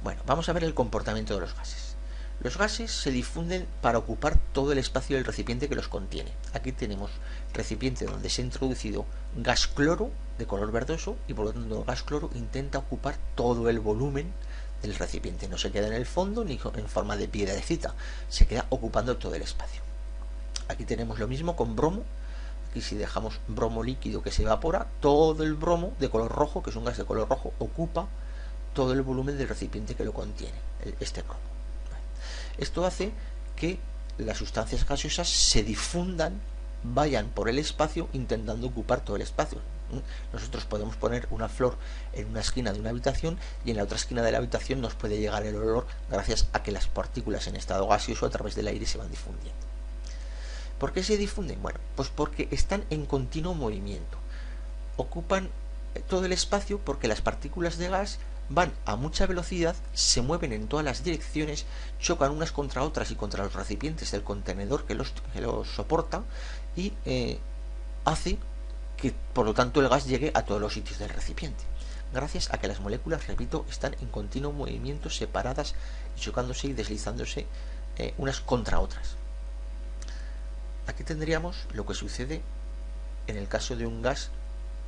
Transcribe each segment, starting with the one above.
Bueno, vamos a ver el comportamiento de los gases. Los gases se difunden para ocupar todo el espacio del recipiente que los contiene. Aquí tenemos recipiente donde se ha introducido gas cloro de color verdoso y por lo tanto el gas cloro intenta ocupar todo el volumen del recipiente. No se queda en el fondo ni en forma de piedrecita, se queda ocupando todo el espacio. Aquí tenemos lo mismo con bromo. Aquí si dejamos bromo líquido que se evapora, todo el bromo de color rojo, que es un gas de color rojo, ocupa todo el volumen del recipiente que lo contiene, este bromo. Esto hace que las sustancias gaseosas se difundan, vayan por el espacio intentando ocupar todo el espacio. Nosotros podemos poner una flor en una esquina de una habitación y en la otra esquina de la habitación nos puede llegar el olor gracias a que las partículas en estado gaseoso a través del aire se van difundiendo. ¿Por qué se difunden? Bueno, pues porque están en continuo movimiento. Ocupan todo el espacio porque las partículas de gas van a mucha velocidad, se mueven en todas las direcciones, chocan unas contra otras y contra los recipientes del contenedor que los soporta y hace que por lo tanto el gas llegue a todos los sitios del recipiente. Gracias a que las moléculas, repito, están en continuo movimiento, separadas y chocándose y deslizándose unas contra otras. Aquí tendríamos lo que sucede en el caso de un gas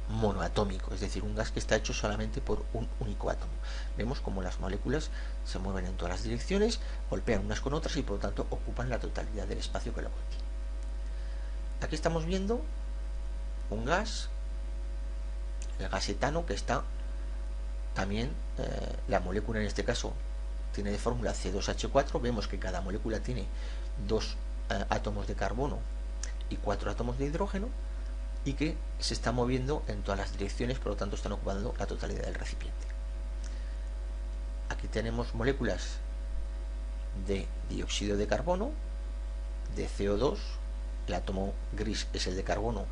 monoatómico, es decir, un gas que está hecho solamente por un único átomo. Vemos como las moléculas se mueven en todas las direcciones, golpean unas con otras y por lo tanto ocupan la totalidad del espacio que lo contiene. Aquí estamos viendo un gas, el gas etano, que está también, la molécula en este caso tiene de fórmula C2H4, vemos que cada molécula tiene 2 átomos de carbono y 4 átomos de hidrógeno, y que se está moviendo en todas las direcciones, por lo tanto están ocupando la totalidad del recipiente. Aquí tenemos moléculas de dióxido de carbono, de CO2, el átomo gris es el de carbono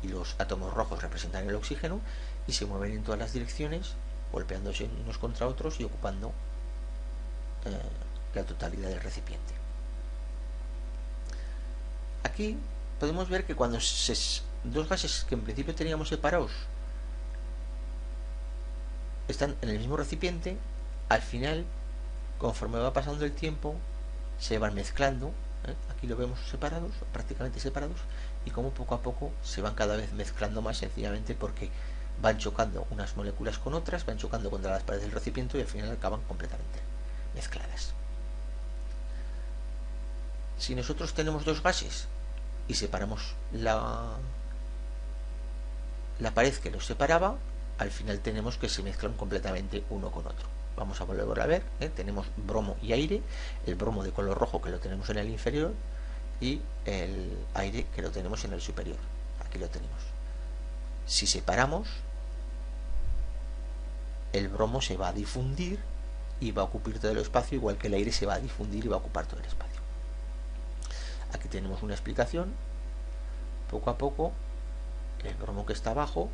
y los átomos rojos representan el oxígeno, y se mueven en todas las direcciones, golpeándose unos contra otros y ocupando la totalidad del recipiente. Aquí podemos ver que cuando dos gases que en principio teníamos separados están en el mismo recipiente, al final, conforme va pasando el tiempo, se van mezclando. Aquí lo vemos separados, prácticamente separados, y como poco a poco se van cada vez mezclando más, sencillamente porque van chocando unas moléculas con otras, van chocando contra las paredes del recipiente y al final acaban completamente mezcladas. Si nosotros tenemos dos gases y separamos la pared que los separaba, al final tenemos que se mezclan completamente uno con otro. Vamos a volver a ver, tenemos bromo y aire, el bromo de color rojo que lo tenemos en el inferior y el aire que lo tenemos en el superior. Aquí lo tenemos. Si separamos, el bromo se va a difundir y va a ocupar todo el espacio, igual que el aire se va a difundir y va a ocupar todo el espacio. Aquí tenemos una explicación. Poco a poco el bromo que está abajo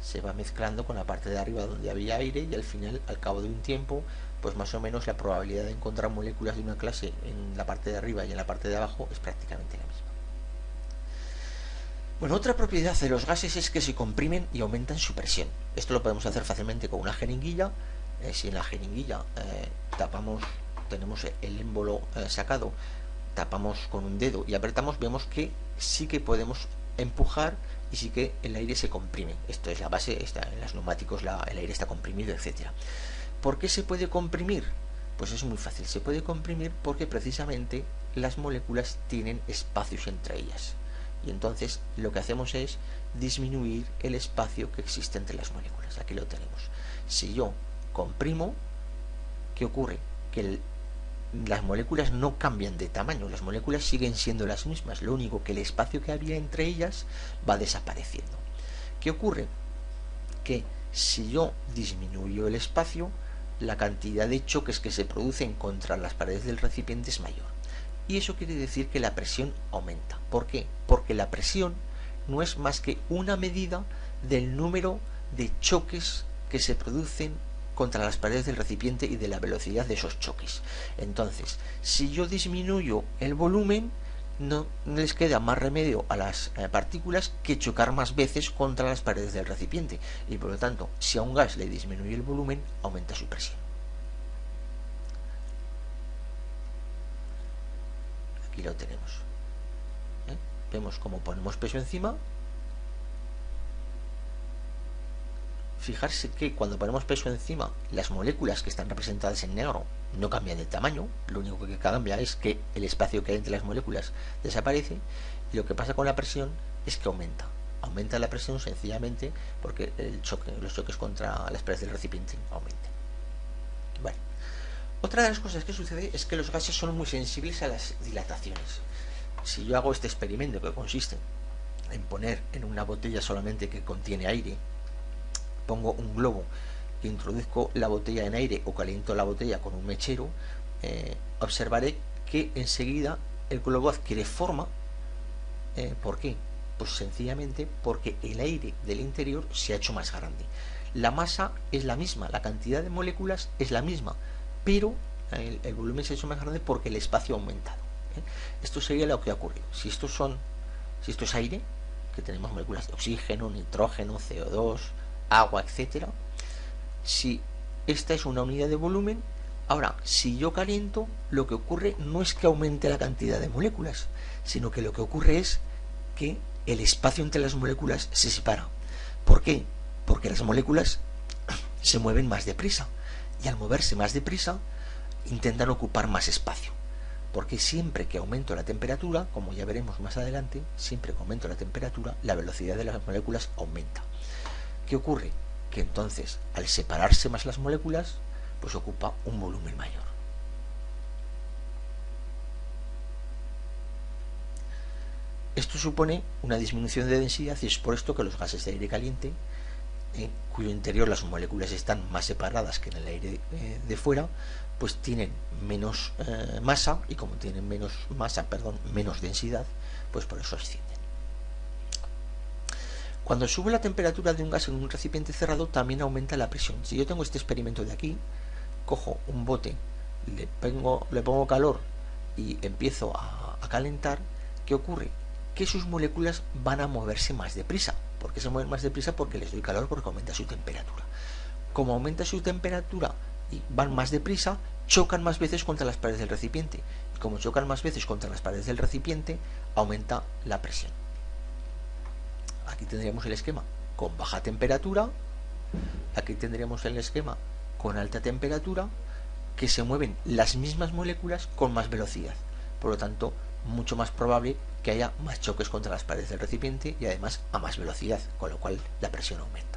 se va mezclando con la parte de arriba donde había aire, y al final, al cabo de un tiempo, pues más o menos la probabilidad de encontrar moléculas de una clase en la parte de arriba y en la parte de abajo es prácticamente la misma. Bueno, otra propiedad de los gases es que se comprimen y aumentan su presión. Esto lo podemos hacer fácilmente con una jeringuilla. Si en la jeringuilla tenemos el émbolo sacado, tapamos con un dedo y apretamos, vemos que sí que podemos empujar y sí que el aire se comprime. Esto es la base, en los neumáticos el aire está comprimido, etc. ¿Por qué se puede comprimir? Pues es muy fácil, se puede comprimir porque precisamente las moléculas tienen espacios entre ellas, y entonces lo que hacemos es disminuir el espacio que existe entre las moléculas. Aquí lo tenemos. Si yo comprimo, ¿qué ocurre? Que las moléculas no cambian de tamaño, las moléculas siguen siendo las mismas, lo único que el espacio que había entre ellas va desapareciendo. ¿Qué ocurre? Que si yo disminuyo el espacio, la cantidad de choques que se producen contra las paredes del recipiente es mayor, y eso quiere decir que la presión aumenta. ¿Por qué? Porque la presión no es más que una medida del número de choques que se producen contra las paredes del recipiente y de la velocidad de esos choques. Entonces, si yo disminuyo el volumen, no les queda más remedio a las partículas que chocar más veces contra las paredes del recipiente, y por lo tanto, si a un gas le disminuye el volumen, aumenta su presión. Aquí lo tenemos. Vemos cómo ponemos peso encima. Fijarse que cuando ponemos peso encima, las moléculas que están representadas en negro no cambian de tamaño, lo único que cambia es que el espacio que hay entre las moléculas desaparece, y lo que pasa con la presión es que aumenta la presión sencillamente porque los choques contra las paredes del recipiente aumentan. Bueno, otra de las cosas que sucede es que los gases son muy sensibles a las dilataciones. Si yo hago este experimento, que consiste en poner en una botella solamente que contiene aire, pongo un globo, introduzco la botella en aire o caliento la botella con un mechero, observaré que enseguida el globo adquiere forma. ¿Por qué? Pues sencillamente porque el aire del interior se ha hecho más grande. La masa es la misma, la cantidad de moléculas es la misma, pero el volumen se ha hecho más grande porque el espacio ha aumentado. Esto sería lo que ha ocurrido. Si esto es aire, que tenemos moléculas de oxígeno, nitrógeno, CO2, agua, etcétera. Si esta es una unidad de volumen, ahora, si yo caliento, lo que ocurre no es que aumente la cantidad de moléculas, sino que lo que ocurre es que el espacio entre las moléculas se separa. ¿Por qué? Porque las moléculas se mueven más deprisa, y al moverse más deprisa intentan ocupar más espacio. Porque siempre que aumento la temperatura, como ya veremos más adelante, siempre que aumento la temperatura, la velocidad de las moléculas aumenta. ¿Qué ocurre? Que entonces, al separarse más las moléculas, pues ocupa un volumen mayor. Esto supone una disminución de densidad, y es por esto que los gases de aire caliente, en cuyo interior las moléculas están más separadas que en el aire de fuera, pues tienen menos masa, y como tienen menos densidad, pues por eso ascienden. Cuando sube la temperatura de un gas en un recipiente cerrado, también aumenta la presión. Si yo tengo este experimento de aquí, cojo un bote, le pongo calor y empiezo a calentar, ¿qué ocurre? Que sus moléculas van a moverse más deprisa. ¿Por qué se mueven más deprisa? Porque les doy calor, porque aumenta su temperatura. Como aumenta su temperatura y van más deprisa, chocan más veces contra las paredes del recipiente. Y como chocan más veces contra las paredes del recipiente, aumenta la presión. Aquí tendríamos el esquema con baja temperatura, aquí tendríamos el esquema con alta temperatura, que se mueven las mismas moléculas con más velocidad. Por lo tanto, mucho más probable que haya más choques contra las paredes del recipiente, y además a más velocidad, con lo cual la presión aumenta.